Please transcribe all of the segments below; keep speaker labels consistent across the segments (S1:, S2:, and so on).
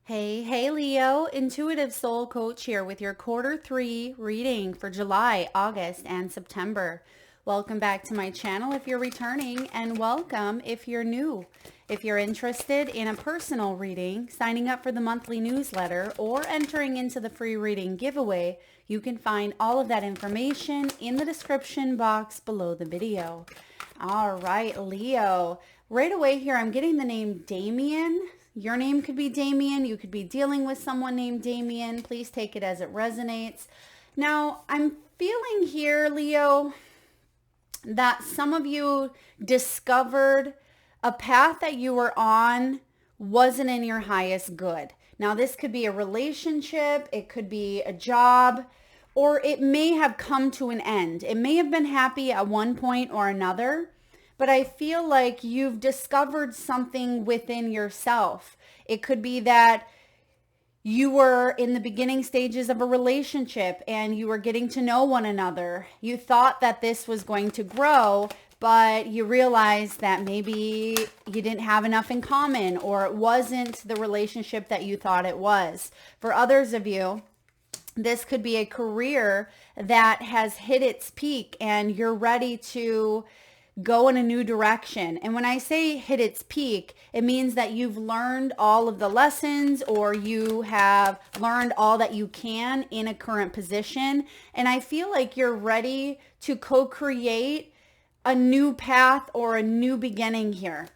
S1: Hey, Leo, Intuitive Soul Coach here with your quarter 3 reading for July, August, and September. Welcome back to my channel if you're returning, and welcome if you're new. If you're interested in a personal reading, signing up for the monthly newsletter, or entering into the free reading giveaway, you can find all of that information in the description box below the video. All right, Leo. Right away here, I'm getting the name Damien. Your name could be Damien. You could be dealing with someone named Damien. Please take it as it resonates. Now, I'm feeling here, Leo, that some of you discovered a path that you were on wasn't in your highest good. Now, this could be a relationship, it could be a job, or it may have come to an end. It may have been happy at one point or another, but I feel like you've discovered something within yourself. It could be that you were in the beginning stages of a relationship and you were getting to know one another. You thought that this was going to grow, but you realized that maybe you didn't have enough in common, or it wasn't the relationship that you thought it was. For others of you, this could be a career that has hit its peak and you're ready to go in a new direction. And when I say hit its peak, it means that you've learned all of the lessons, or you have learned all that you can in a current position. And I feel like you're ready to co-create a new path or a new beginning here.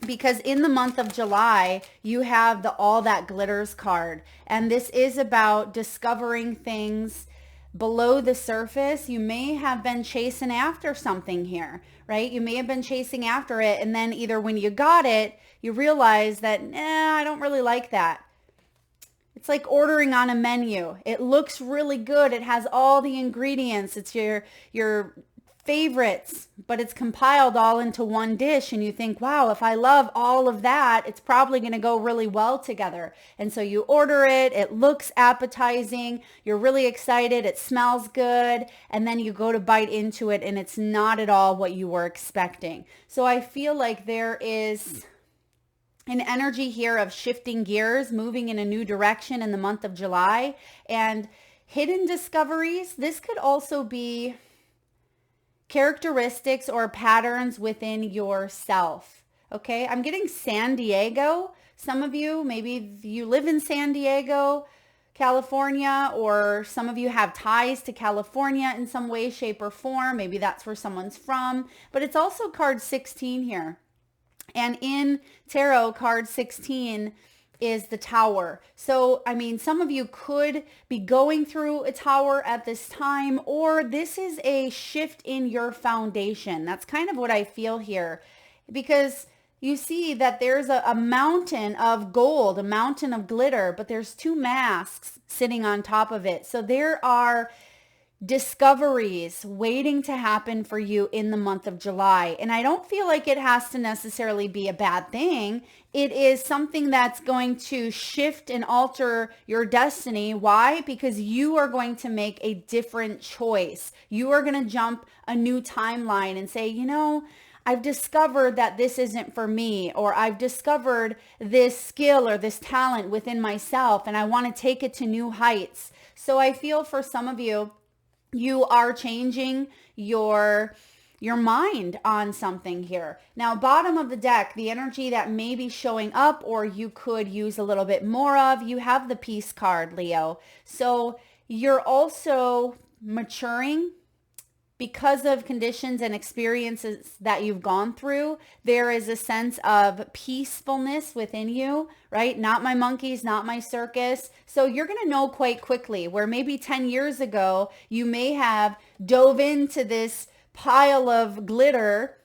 S1: Because in the month of July, you have the All That Glitters card. And this is about discovering things below the surface. You may have been chasing after something here, right? You may have been chasing after it, and then either when you got it, you realize that, I don't really like that. It's like ordering on a menu. It looks really good. It has all the ingredients. It's your favorites, but it's compiled all into one dish, and you think, wow, if I love all of that, it's probably going to go really well together. And so you order it, it looks appetizing, you're really excited, it smells good, and then you go to bite into it and it's not at all what you were expecting. So I feel like there is an energy here of shifting gears, moving in a new direction in the month of July, and hidden discoveries. This could also be characteristics or patterns within yourself. Okay, I'm getting San Diego. Some of you, maybe you live in San Diego, California, or some of you have ties to California in some way, shape, or form. Maybe that's where someone's from. But it's also card 16 here. And in tarot, card 16 is the Tower. So, I mean, some of you could be going through a tower at this time, or this is a shift in your foundation. That's kind of what I feel here, because you see that there's a mountain of gold, a mountain of glitter, but there's two masks sitting on top of it. So there are discoveries waiting to happen for you in the month of July. And I don't feel like it has to necessarily be a bad thing. It is something that's going to shift and alter your destiny. Why? Because you are going to make a different choice. You are going to jump a new timeline and say, I've discovered that this isn't for me, or I've discovered this skill or this talent within myself, and I want to take it to new heights. So I feel for some of you, you are changing your mind on something here. Now, bottom of the deck, the energy that may be showing up or you could use a little bit more of, you have the Peace card, Leo. So you're also maturing because of conditions and experiences that you've gone through. There is a sense of peacefulness within you, right? Not my monkeys, not my circus. So you're going to know quite quickly, where maybe 10 years ago, you may have dove into this pile of glitter,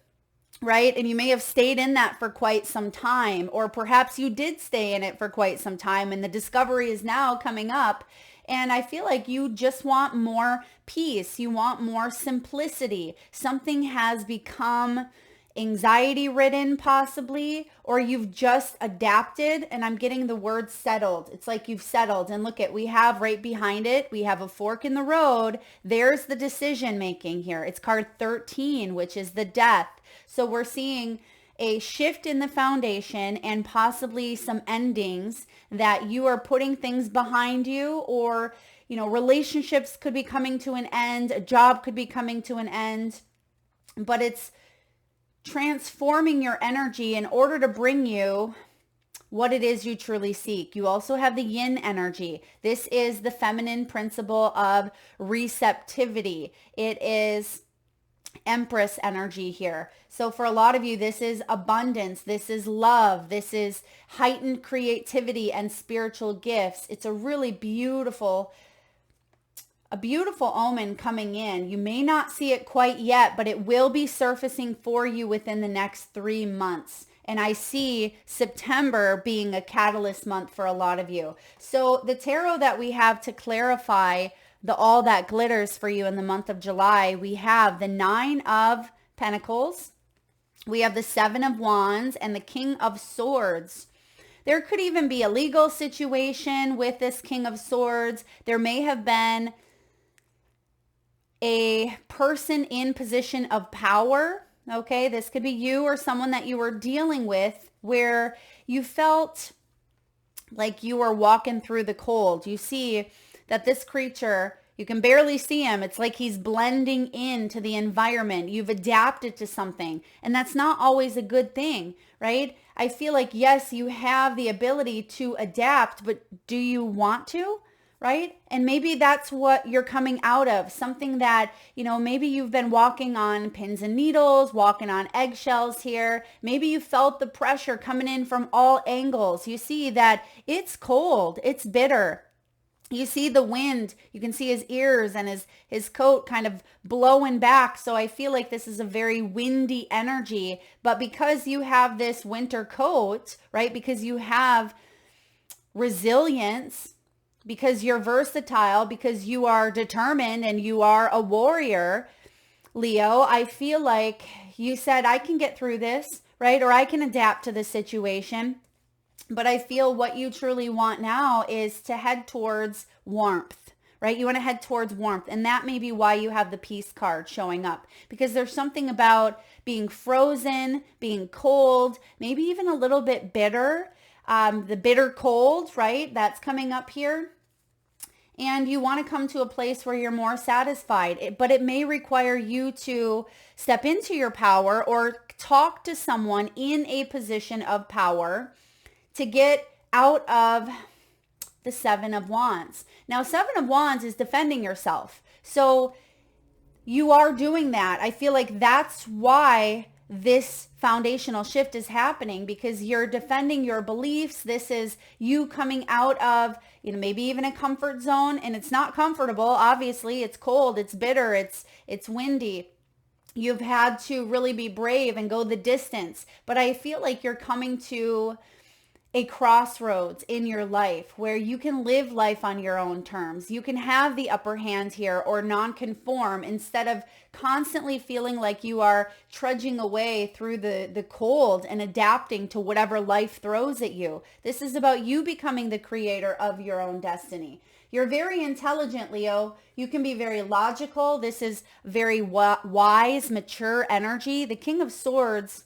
S1: right? And you may have stayed in that for quite some time, or perhaps you did stay in it for quite some time, and the discovery is now coming up. And I feel like you just want more peace. You want more simplicity. Something has become anxiety ridden possibly, or you've just adapted, and I'm getting the word settled. It's like you've settled, and look at, we have right behind it, we have a fork in the road. There's the decision making here. It's card 13, which is the Death. So we're seeing a shift in the foundation and possibly some endings, that you are putting things behind you, or, relationships could be coming to an end, a job could be coming to an end, but it's transforming your energy in order to bring you what it is you truly seek. You also have the yin energy. This is the feminine principle of receptivity. It is Empress energy here. So for a lot of you, this is abundance. This is love. This is heightened creativity and spiritual gifts. It's a really beautiful omen coming in. You may not see it quite yet, but it will be surfacing for you within the next 3 months. And I see September being a catalyst month for a lot of you. So the tarot that we have to clarify the all that glitters for you in the month of July, we have the 9 of Pentacles, we have the 7 of Wands, and the King of Swords. There could even be a legal situation with this King of Swords. There may have been a person in position of power. Okay, this could be you or someone that you were dealing with where you felt like you were walking through the cold. You see that this creature, you can barely see him. It's like he's blending into the environment. You've adapted to something, and that's not always a good thing, right? I feel like, yes, you have the ability to adapt, but do you want to? Right? And maybe that's what you're coming out of. Something that, maybe you've been walking on pins and needles, walking on eggshells here. Maybe you felt the pressure coming in from all angles. You see that it's cold, it's bitter. You see the wind, you can see his ears and his coat kind of blowing back. So I feel like this is a very windy energy, but because you have this winter coat, right? Because you have resilience, because you're versatile, because you are determined and you are a warrior, Leo, I feel like you said, I can get through this, right? Or I can adapt to this situation. But I feel what you truly want now is to head towards warmth, right? You want to head towards warmth. And that may be why you have the Peace card showing up, because there's something about being frozen, being cold, maybe even a little bit bitter. The bitter cold, right? That's coming up here. And you want to come to a place where you're more satisfied, but it may require you to step into your power or talk to someone in a position of power to get out of the 7 of Wands. Now, 7 of Wands is defending yourself. So you are doing that. I feel like that's why this foundational shift is happening, because you're defending your beliefs. This is you coming out of, maybe even a comfort zone, and it's not comfortable. Obviously, it's cold, it's bitter, it's windy. You've had to really be brave and go the distance. But I feel like you're coming to a crossroads in your life where you can live life on your own terms. You can have the upper hand here, or non-conform, instead of constantly feeling like you are trudging away through the cold and adapting to whatever life throws at you. This is about you becoming the creator of your own destiny. You're very intelligent, Leo. You can be very logical. This is very wise, mature energy. The King of Swords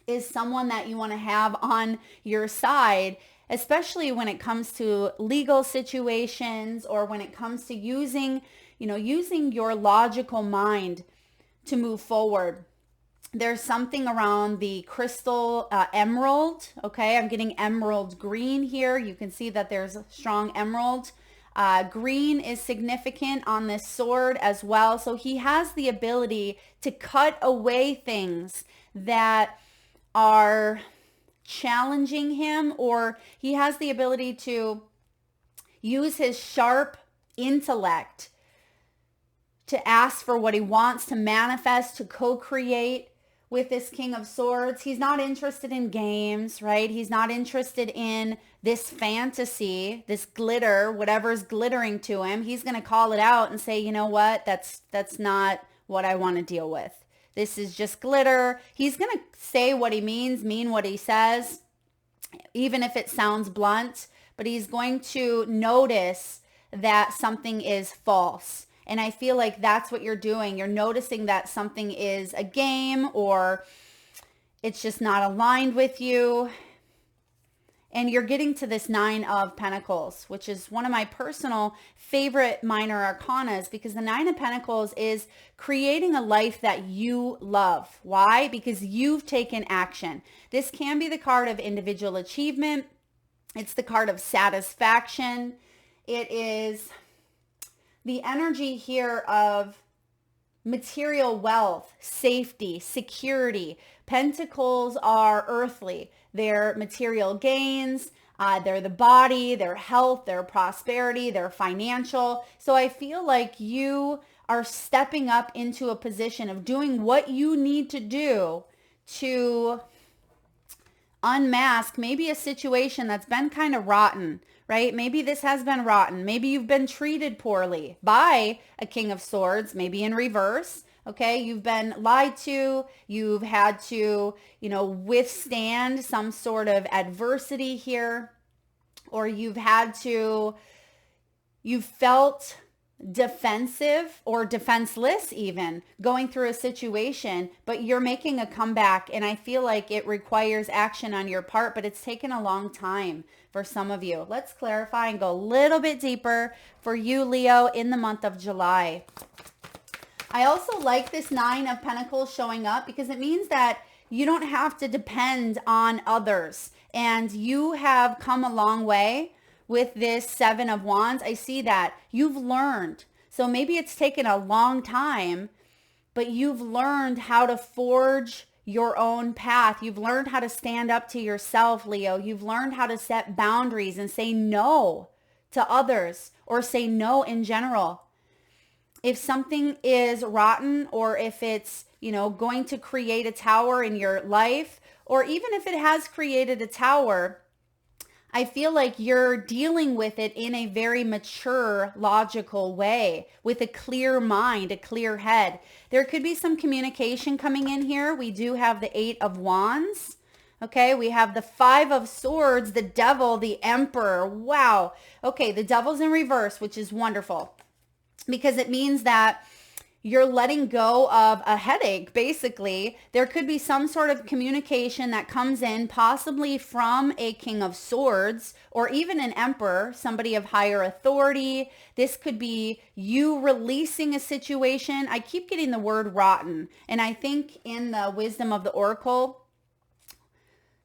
S1: is someone that you want to have on your side, especially when it comes to legal situations, or when it comes to using your logical mind to move forward. There's something around the crystal emerald. Okay, I'm getting emerald green here. You can see that there's a strong emerald. Green is significant on this sword as well. So he has the ability to cut away things that are challenging him, or he has the ability to use his sharp intellect to ask for what he wants, to manifest, to co-create with this King of Swords. He's not interested in games, right? He's not interested in this fantasy, this glitter, whatever's glittering to him. He's going to call it out and say, you know what? That's not what I want to deal with. This is just glitter. He's going to say what he means, mean what he says, even if it sounds blunt, but he's going to notice that something is false. And I feel like that's what you're doing. You're noticing that something is a game, or it's just not aligned with you. And you're getting to this Nine of Pentacles, which is one of my personal favorite minor arcanas, because the Nine of Pentacles is creating a life that you love. Why? Because you've taken action. This can be the card of individual achievement. It's the card of satisfaction. It is the energy here of material wealth, safety, security. Pentacles are earthly. They're material gains. They're the body, their health, their prosperity, their financial. So I feel like you are stepping up into a position of doing what you need to do to unmask maybe a situation that's been kind of rotten, right? Maybe this has been rotten. Maybe you've been treated poorly by a King of Swords, maybe in reverse. Okay, you've been lied to. You've had to, withstand some sort of adversity here, or you've felt defensive or defenseless even going through a situation, but you're making a comeback. And I feel like it requires action on your part, but it's taken a long time for some of you. Let's clarify and go a little bit deeper for you, Leo, in the month of July. I also like this Nine of Pentacles showing up because it means that you don't have to depend on others, and you have come a long way with this Seven of Wands. I see that you've learned. So maybe it's taken a long time, but you've learned how to forge your own path. You've learned how to stand up to yourself, Leo. You've learned how to set boundaries and say no to others, or say no in general. If something is rotten, or if it's, going to create a tower in your life, or even if it has created a tower, I feel like you're dealing with it in a very mature, logical way, with a clear mind, a clear head. There could be some communication coming in here. We do have the Eight of Wands. Okay, we have the Five of Swords, the Devil, the Emperor. Wow. Okay, the Devil's in reverse, which is wonderful, because it means that you're letting go of a headache, basically. There could be some sort of communication that comes in, possibly from a King of Swords, or even an Emperor, somebody of higher authority. This could be you releasing a situation. I keep getting the word rotten, and I think in the Wisdom of the Oracle,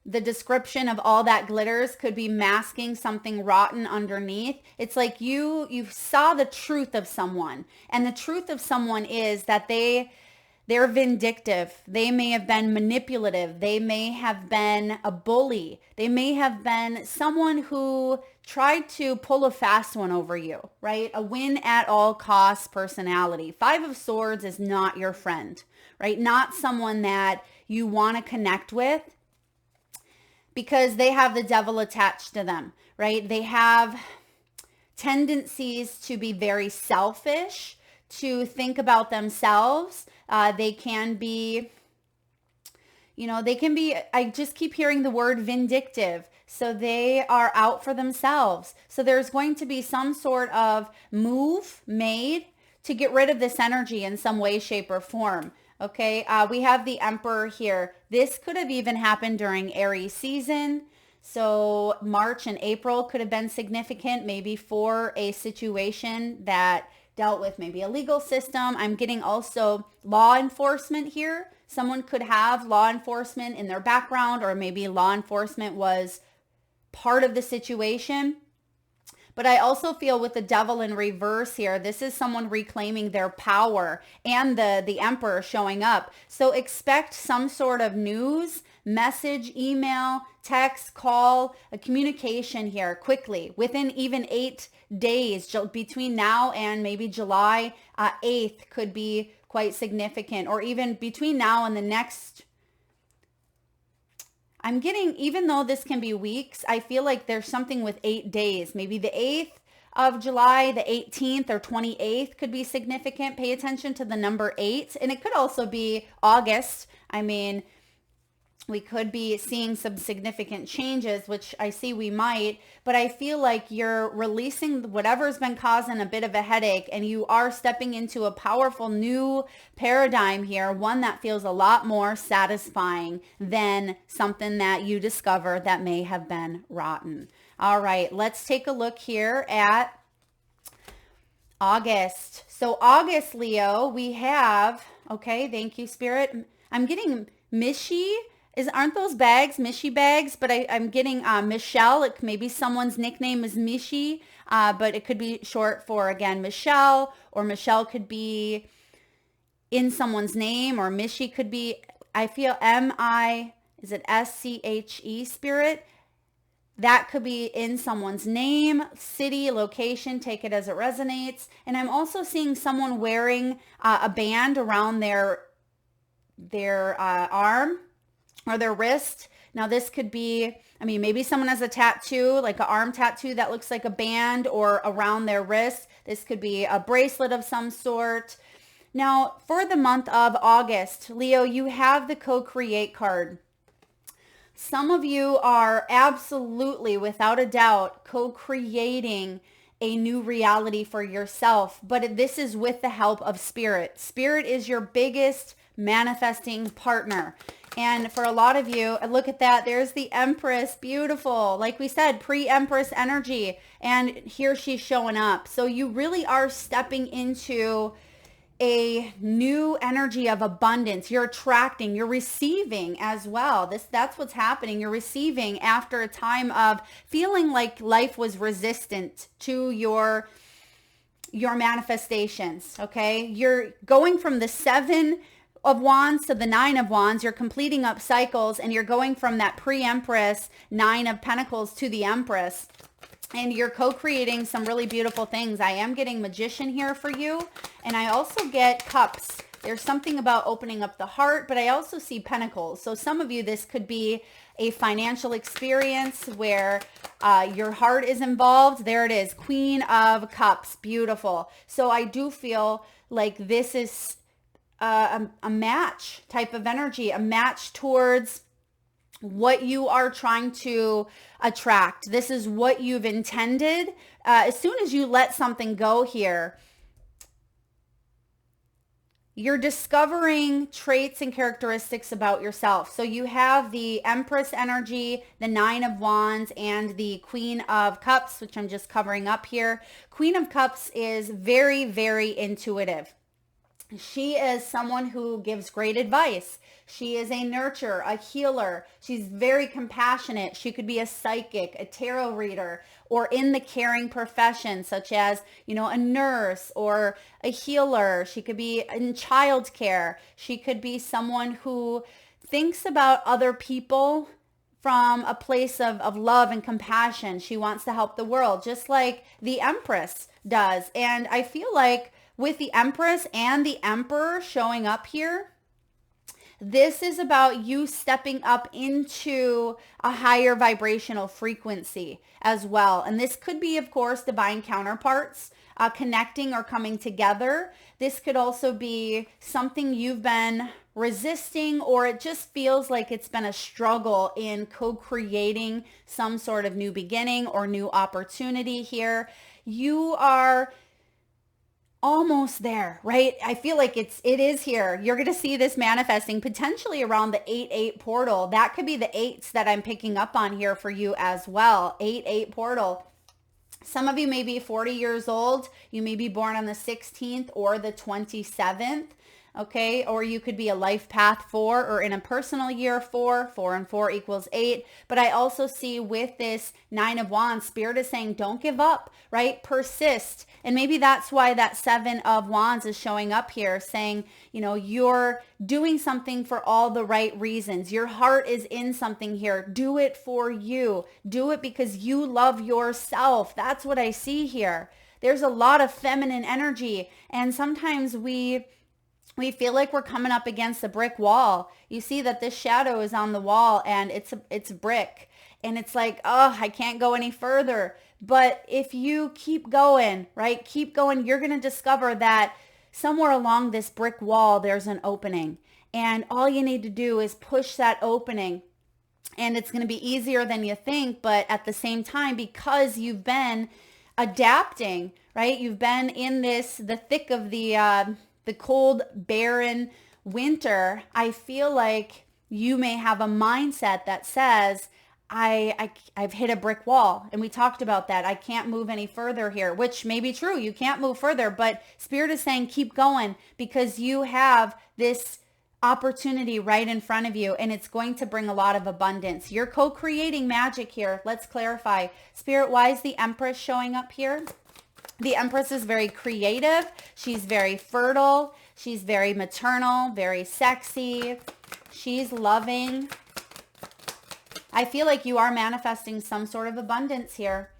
S1: the description of all that glitters could be masking something rotten underneath. It's like you saw the truth of someone, and the truth of someone is that they're vindictive. They may have been manipulative. They may have been a bully. They may have been someone who tried to pull a fast one over you, right? A win at all costs personality. Five of Swords is not your friend, right? Not someone that you want to connect with, because they have the devil attached to them, right? They have tendencies to be very selfish, to think about themselves. They can be, I just keep hearing the word vindictive. So they are out for themselves. So there's going to be some sort of move made to get rid of this energy in some way, shape, or form. Okay, we have the Emperor here. This could have even happened during Aries season. So March and April could have been significant, maybe for a situation that dealt with maybe a legal system. I'm getting also law enforcement here. Someone could have law enforcement in their background, or maybe law enforcement was part of the situation. But I also feel with the Devil in reverse here, this is someone reclaiming their power, and the Emperor showing up. So expect some sort of news, message, email, text, call, a communication here quickly, within even 8 days, between now and maybe July 8th could be quite significant, or even between now and the next. I'm getting, even though this can be weeks, I feel like there's something with 8 days. Maybe the 8th of July, the 18th or 28th could be significant. Pay attention to the number 8. And it could also be August. I mean, We could be seeing some significant changes, which I see we might, but I feel like you're releasing whatever's been causing a bit of a headache, and you are stepping into a powerful new paradigm here, one that feels a lot more satisfying than something that you discover that may have been rotten. All right, let's take a look here at August. So August, Leo, we have, okay, thank you, Spirit. I'm getting Mishi. Aren't those bags, Mishi bags? But I'm getting Michelle. Maybe someone's nickname is Mishi, but it could be short for, again, Michelle, or Michelle could be in someone's name, or Mishi could be, I feel is it S-C-H-E, Spirit? That could be in someone's name, city, location, take it as it resonates. And I'm also seeing someone wearing a band around their arm or their wrist. Now this could be, I mean, maybe someone has a tattoo, like an arm tattoo that looks like a band or around their wrist. This could be a bracelet of some sort. Now for the month of August, Leo, you have the co-create card. Some of you are absolutely, without a doubt, co-creating a new reality for yourself, but this is with the help of Spirit. Spirit is your biggest manifesting partner. And for a lot of you, look at that. There's the Empress. Beautiful. Like we said, pre-Empress energy. And here she's showing up. So you really are stepping into a new energy of abundance. You're attracting, you're receiving as well. That's what's happening. You're receiving after a time of feeling like life was resistant to your manifestations. Okay. You're going from the 7 of Wands to the 9 of Wands. You're completing up cycles, and you're going from that pre-Empress 9 of Pentacles to the Empress. And you're co-creating some really beautiful things. I am getting Magician here for you. And I also get Cups. There's something about opening up the heart, but I also see Pentacles. So some of you, this could be a financial experience where your heart is involved. There it is. Queen of Cups. Beautiful. So I do feel like this is a match type of energy, a match towards what you are trying to attract. This is what you've intended. As soon as you let something go here, you're discovering traits and characteristics about yourself. So you have the Empress energy, the 9 of Wands, and the Queen of Cups, which I'm just covering up here. Queen of Cups is very, very intuitive. She is someone who gives great advice. She is a nurturer, a healer. She's very compassionate. She could be a psychic, a tarot reader, or in the caring profession, such as, a nurse or a healer. She could be in childcare. She could be someone who thinks about other people from a place of love and compassion. She wants to help the world, just like the Empress does. And I feel like with the Empress and the Emperor showing up here, this is about you stepping up into a higher vibrational frequency as well. And this could be, of course, divine counterparts connecting or coming together. This could also be something you've been resisting, or it just feels like it's been a struggle in co-creating some sort of new beginning or new opportunity here. You are almost there, right? I feel like it is here. You're going to see this manifesting potentially around the 8-8 portal. That could be the 8s that I'm picking up on here for you as well. 8-8 portal. Some of you may be 40 years old. You may be born on the 16th or the 27th. Okay, or you could be a life path 4, or in a personal year 4. 4 and 4 equals 8. But I also see with this 9 of Wands, Spirit is saying, don't give up, right? Persist. And maybe that's why that 7 of Wands is showing up here, saying, you're doing something for all the right reasons. Your heart is in something here. Do it for you. Do it because you love yourself. That's what I see here. There's a lot of feminine energy, and sometimes we feel like we're coming up against a brick wall. You see that this shadow is on the wall, and it's brick. And it's like, oh, I can't go any further. But if you keep going, right? Keep going, you're going to discover that somewhere along this brick wall, there's an opening. And all you need to do is push that opening. And it's going to be easier than you think, but at the same time, because you've been adapting, right? You've been in the thick of the cold, barren winter. I feel like you may have a mindset that says, I've hit a brick wall, and we talked about that. I can't move any further here, which may be true. You can't move further, but Spirit is saying keep going, because you have this opportunity right in front of you, and it's going to bring a lot of abundance. You're co-creating magic here. Let's clarify. Spirit, why is the Empress showing up here? The Empress is very creative. She's very fertile. She's very maternal, very sexy. She's loving. I feel like you are manifesting some sort of abundance here.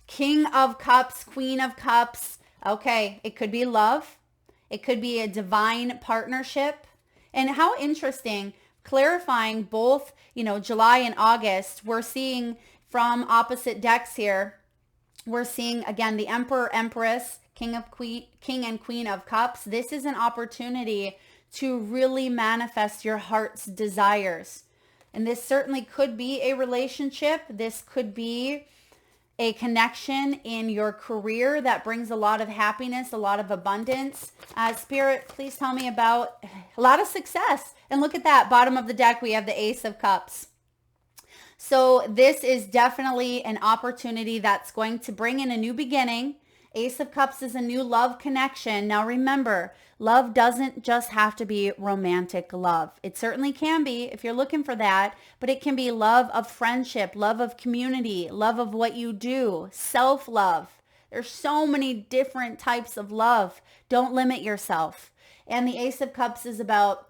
S1: King of Cups, Queen of Cups. Okay, it could be love. It could be a divine partnership. And how interesting, clarifying both, July and August, we're seeing from opposite decks here. We're seeing, again, the Emperor, Empress, King and Queen of Cups. This is an opportunity to really manifest your heart's desires. And this certainly could be a relationship. This could be a connection in your career that brings a lot of happiness, a lot of abundance. Spirit, please tell me about a lot of success. And look at that, bottom of the deck, we have the Ace of Cups. So this is definitely an opportunity that's going to bring in a new beginning. Ace of Cups is a new love connection. Now remember, love doesn't just have to be romantic love. It certainly can be if you're looking for that, but it can be love of friendship, love of community, love of what you do, self-love. There's so many different types of love. Don't limit yourself. And the Ace of Cups is about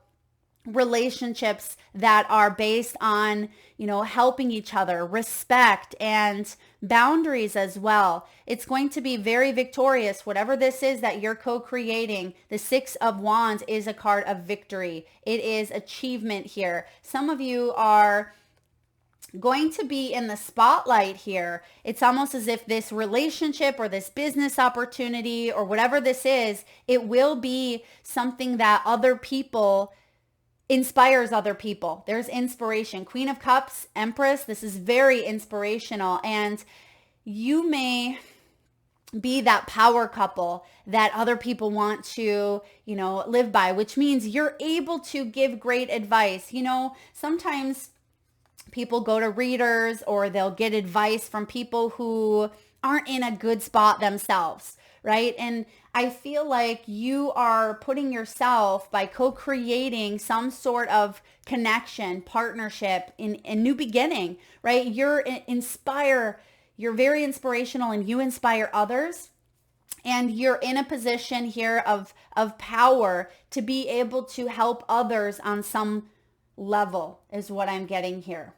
S1: relationships that are based on, helping each other, respect, and boundaries as well. It's going to be very victorious. Whatever this is that you're co-creating, the Six of Wands is a card of victory. It is achievement here. Some of you are going to be in the spotlight here. It's almost as if this relationship or this business opportunity or whatever this is, it will be something that other people inspires other people. There's inspiration. Queen of Cups, Empress, this is very inspirational. And you may be that power couple that other people want to, live by, which means you're able to give great advice. Sometimes people go to readers or they'll get advice from people who aren't in a good spot themselves, right? And I feel like you are putting yourself by co-creating some sort of connection, partnership in a new beginning, right? You're very inspirational and you inspire others. And you're in a position here of power to be able to help others on some level is what I'm getting here.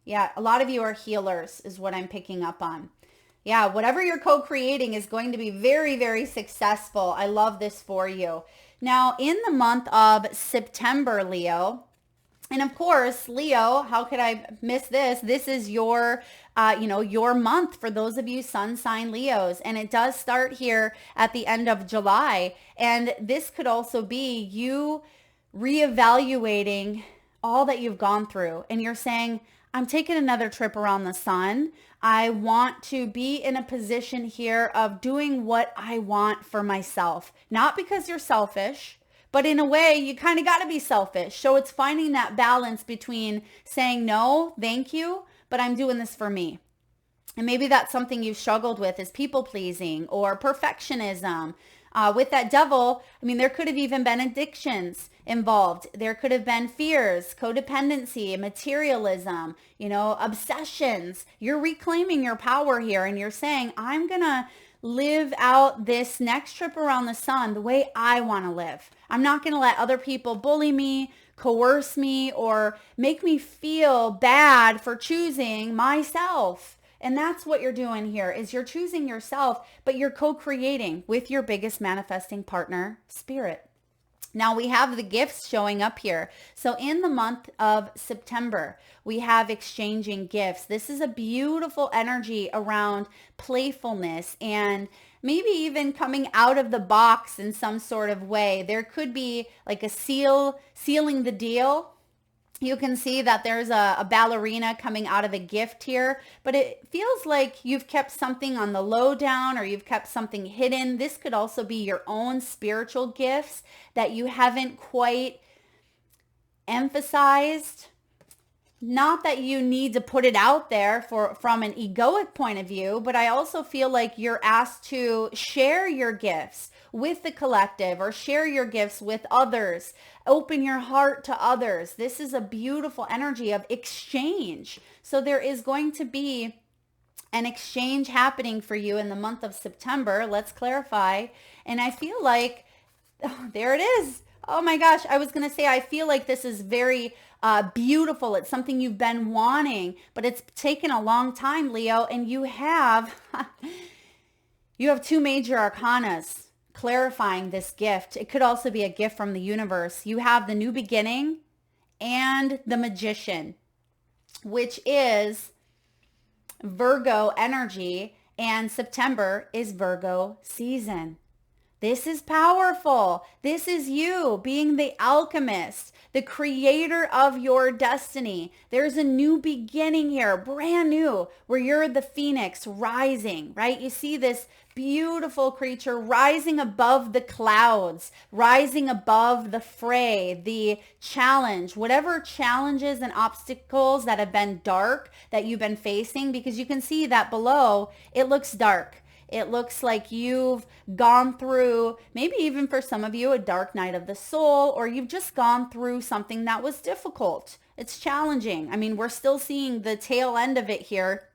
S1: Yeah, a lot of you are healers is what I'm picking up on. Yeah, whatever you're co-creating is going to be very, very successful. I love this for you. Now, in the month of September, Leo, and of course, Leo, how could I miss this? This is your month for those of you sun sign Leos. And it does start here at the end of July. And this could also be you reevaluating all that you've gone through. And you're saying, I'm taking another trip around the sun. I want to be in a position here of doing what I want for myself. Not because you're selfish, but in a way you kind of got to be selfish. So it's finding that balance between saying, no, thank you, but I'm doing this for me. And maybe that's something you've struggled with is people pleasing or perfectionism. With that devil, there could have even been addictions involved. There could have been fears, codependency, materialism, obsessions. You're reclaiming your power here and you're saying, I'm going to live out this next trip around the sun the way I want to live. I'm not going to let other people bully me, coerce me, or make me feel bad for choosing myself. And that's what you're doing here is you're choosing yourself, but you're co-creating with your biggest manifesting partner, Spirit. Now we have the gifts showing up here. So in the month of September, we have exchanging gifts. This is a beautiful energy around playfulness and maybe even coming out of the box in some sort of way. There could be like a sealing the deal. You can see that there's a ballerina coming out of a gift here, but it feels like you've kept something on the lowdown or you've kept something hidden. This could also be your own spiritual gifts that you haven't quite emphasized. Not that you need to put it out there from an egoic point of view, but I also feel like you're asked to share your gifts with the collective or share your gifts with others. Open your heart to others. This is a beautiful energy of exchange. So there is going to be an exchange happening for you in the month of September. Let's clarify. And I feel like, oh, there it is. Oh my gosh. I was going to say, I feel like this is very beautiful. It's something you've been wanting, but it's taken a long time, Leo. And you have two major arcanas clarifying this gift. It could also be a gift from the universe. You have the new beginning and the magician, which is Virgo energy, and September is Virgo season. This is powerful. This is you being the alchemist, the creator of your destiny. There's a new beginning here, brand new, where you're the phoenix rising, right? You see this beautiful creature rising above the clouds, rising above the fray, the challenge, whatever challenges and obstacles that have been dark that you've been facing, because you can see that below, it looks dark. It looks like you've gone through, maybe even for some of you, a dark night of the soul, or you've just gone through something that was difficult. It's challenging. I mean, we're still seeing the tail end of it here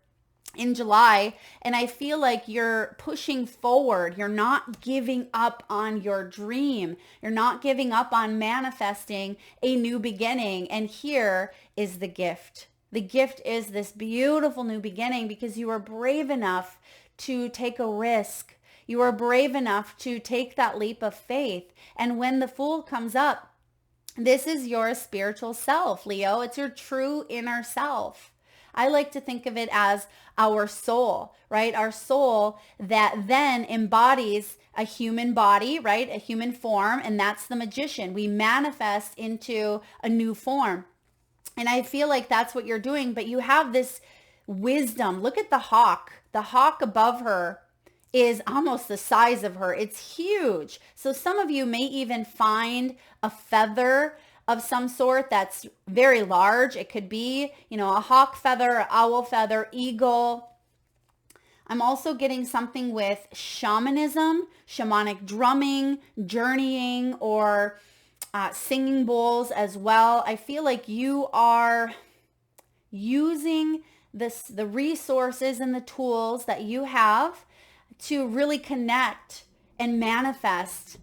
S1: in July, and I feel like you're pushing forward. You're not giving up on your dream. You're not giving up on manifesting a new beginning. And here is the gift. The gift is this beautiful new beginning because you are brave enough to take a risk. You are brave enough to take that leap of faith. And when the Fool comes up, this is your spiritual self, Leo. It's your true inner self. I like to think of it as our soul, right? Our soul that then embodies a human body, right? A human form, and that's the magician. We manifest into a new form. And I feel like that's what you're doing, but you have this wisdom. Look at the hawk. The hawk above her is almost the size of her. It's huge. So some of you may even find a feather of some sort that's very large. It could be, a hawk feather, an owl feather, eagle. I'm also getting something with shamanism, shamanic drumming, journeying, or singing bowls as well. I feel like you are using the resources and the tools that you have to really connect and manifest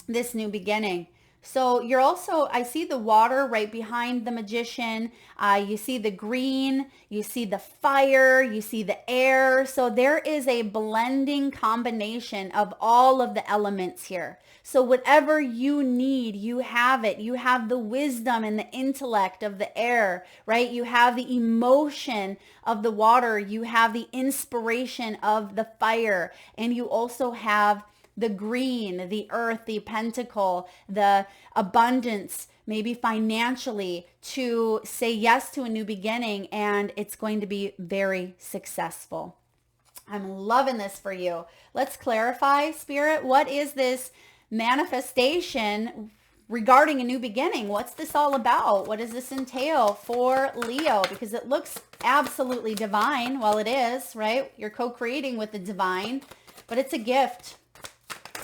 S1: this new beginning. So you're also, I see the water right behind the magician. You see the green, you see the fire, you see the air. So there is a blending combination of all of the elements here. So whatever you need, you have it. You have the wisdom and the intellect of the air, right? You have the emotion of the water. You have the inspiration of the fire. And you also have the green, the earth, the pentacle, the abundance, maybe financially, to say yes to a new beginning, and it's going to be very successful. I'm loving this for you. Let's clarify, Spirit. What is this manifestation regarding a new beginning? What's this all about? What does this entail for Leo? Because it looks absolutely divine. Well, it is, right? You're co-creating with the divine, but it's a gift.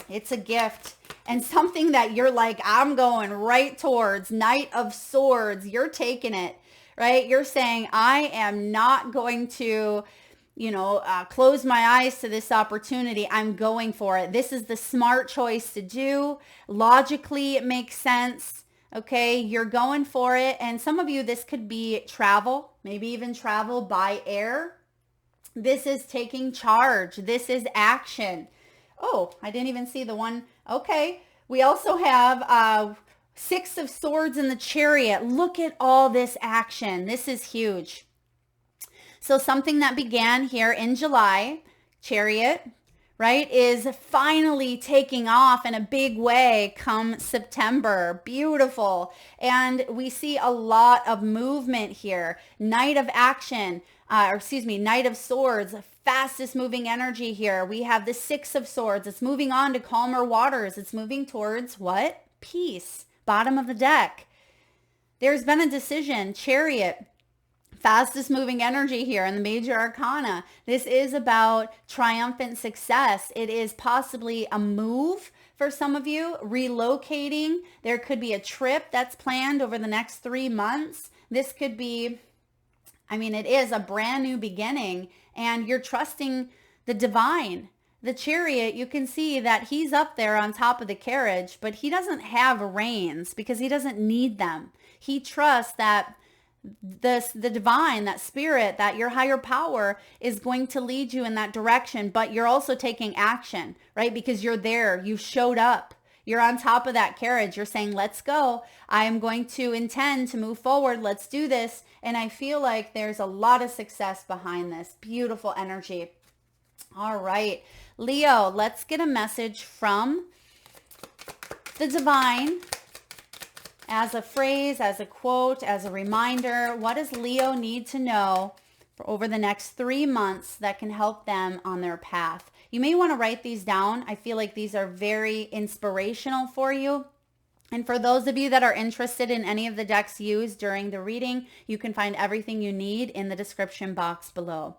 S1: It's a gift, and something that you're like, I'm going right towards. Knight of Swords. You're taking it, right? You're saying, I am not going to, close my eyes to this opportunity. I'm going for it. This is the smart choice to do. Logically, it makes sense. Okay, you're going for it. And some of you, this could be travel, maybe even travel by air. This is taking charge. This is action. Oh, I didn't even see the one. Okay. We also have Six of Swords in the Chariot. Look at all this action. This is huge. So something that began here in July, Chariot, right, is finally taking off in a big way come September. Beautiful. And we see a lot of movement here. Knight of action, Knight of Swords, fastest moving energy here. We have the Six of Swords. It's moving on to calmer waters. It's moving towards what? Peace. Bottom of the deck. There's been a decision. Chariot. Fastest moving energy here in the major arcana. This is about triumphant success. It is possibly a move for some of you, relocating. There could be a trip that's planned over the next 3 months. This could be, it is a brand new beginning, and you're trusting the divine. The Chariot, you can see that he's up there on top of the carriage, but he doesn't have reins because he doesn't need them. He trusts that the divine, that spirit, that your higher power is going to lead you in that direction, but you're also taking action, right? Because you're there, you showed up, you're on top of that carriage, you're saying, let's go. I am going to intend to move forward. Let's do this. And I feel like there's a lot of success behind this. Beautiful energy. All right, Leo, let's get a message from the divine. As a phrase, as a quote, as a reminder, what does Leo need to know for over the next 3 months that can help them on their path? You may want to write these down. I feel like these are very inspirational for you. And for those of you that are interested in any of the decks used during the reading, you can find everything you need in the description box below.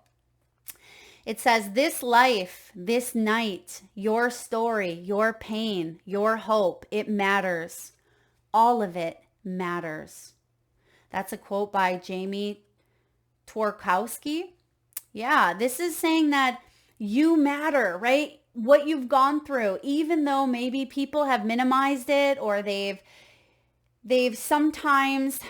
S1: It says, this life, this night, your story, your pain, your hope, it matters. All of it matters. That's a quote by Jamie Twarkowski. Yeah, this is saying that you matter, right? What you've gone through, even though maybe people have minimized it, or they've sometimes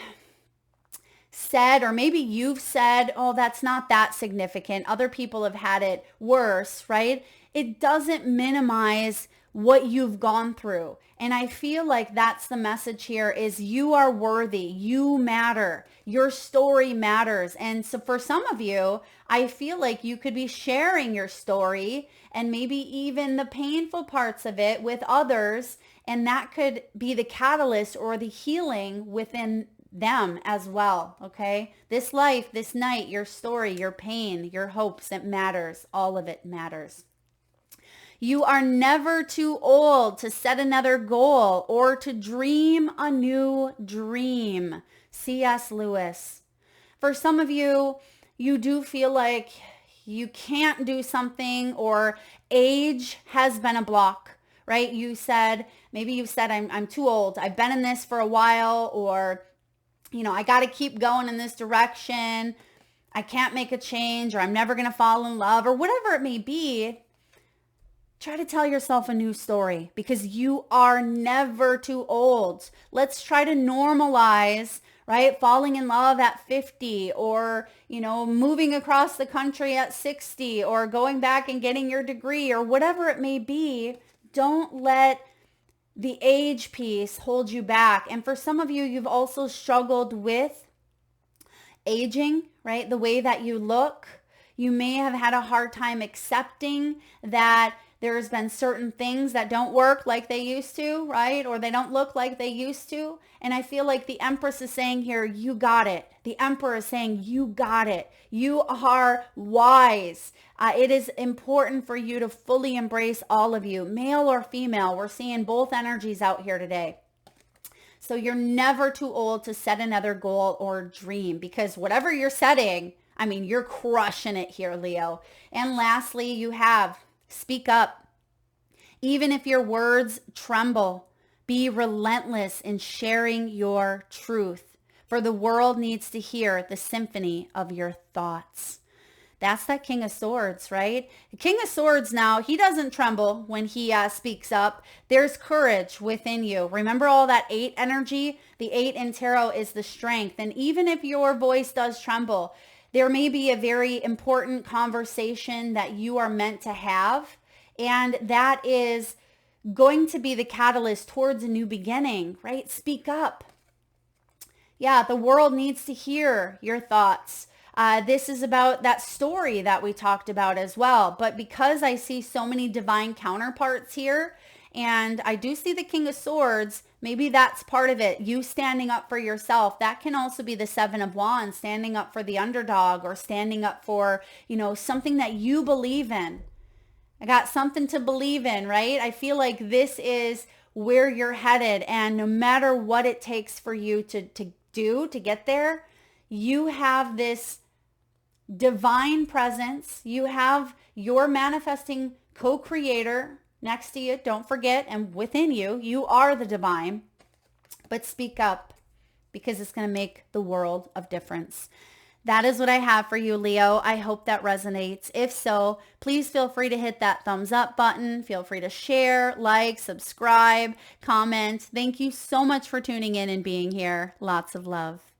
S1: said, or maybe you've said, oh, that's not that significant. Other people have had it worse, right? It doesn't minimize what you've gone through. And I feel like that's the message here, is you are worthy. You matter. Your story matters. And so for some of you, I feel like you could be sharing your story and maybe even the painful parts of it with others. And that could be the catalyst or the healing within them as well. Okay. This life, this night, your story, your pain, your hopes, it matters. All of it matters. You are never too old to set another goal or to dream a new dream. C.S. Lewis. For some of you, you do feel like you can't do something, or age has been a block, right? Maybe you've said, I'm too old. I've been in this for a while, or, I got to keep going in this direction. I can't make a change, or I'm never going to fall in love, or whatever it may be. Try to tell yourself a new story, because you are never too old. Let's try to normalize, right? Falling in love at 50, or, moving across the country at 60, or going back and getting your degree, or whatever it may be. Don't let the age piece hold you back. And for some of you, you've also struggled with aging, right? The way that you look. You may have had a hard time accepting that there's been certain things that don't work like they used to, right? Or they don't look like they used to. And I feel like the Empress is saying here, you got it. The Emperor is saying, you got it. You are wise. It is important for you to fully embrace all of you, male or female. We're seeing both energies out here today. So you're never too old to set another goal or dream, because whatever you're setting, you're crushing it here, Leo. And lastly, you have speak up. Even if your words tremble, be relentless in sharing your truth, for the world needs to hear the symphony of your thoughts. That's that King of Swords, right? The King of Swords now, he doesn't tremble when he speaks up. There's courage within you. Remember all that 8 energy? The 8 in tarot is the strength. And even if your voice does tremble, there may be a very important conversation that you are meant to have, and that is going to be the catalyst towards a new beginning, right? Speak up. Yeah, the world needs to hear your thoughts. This is about that story that we talked about as well. But because I see so many divine counterparts here, and I do see the King of Swords, maybe that's part of it. You standing up for yourself. That can also be the Seven of Wands, standing up for the underdog or standing up for, something that you believe in. I got something to believe in, right? I feel like this is where you're headed. And no matter what it takes for you to get there, you have this divine presence. You have your manifesting co-creator next to you. Don't forget, and within you, you are the divine. But speak up, because it's going to make the world of difference. That is what I have for you, Leo. I hope that resonates. If so, please feel free to hit that thumbs up button. Feel free to share, like, subscribe, comment. Thank you so much for tuning in and being here. Lots of love.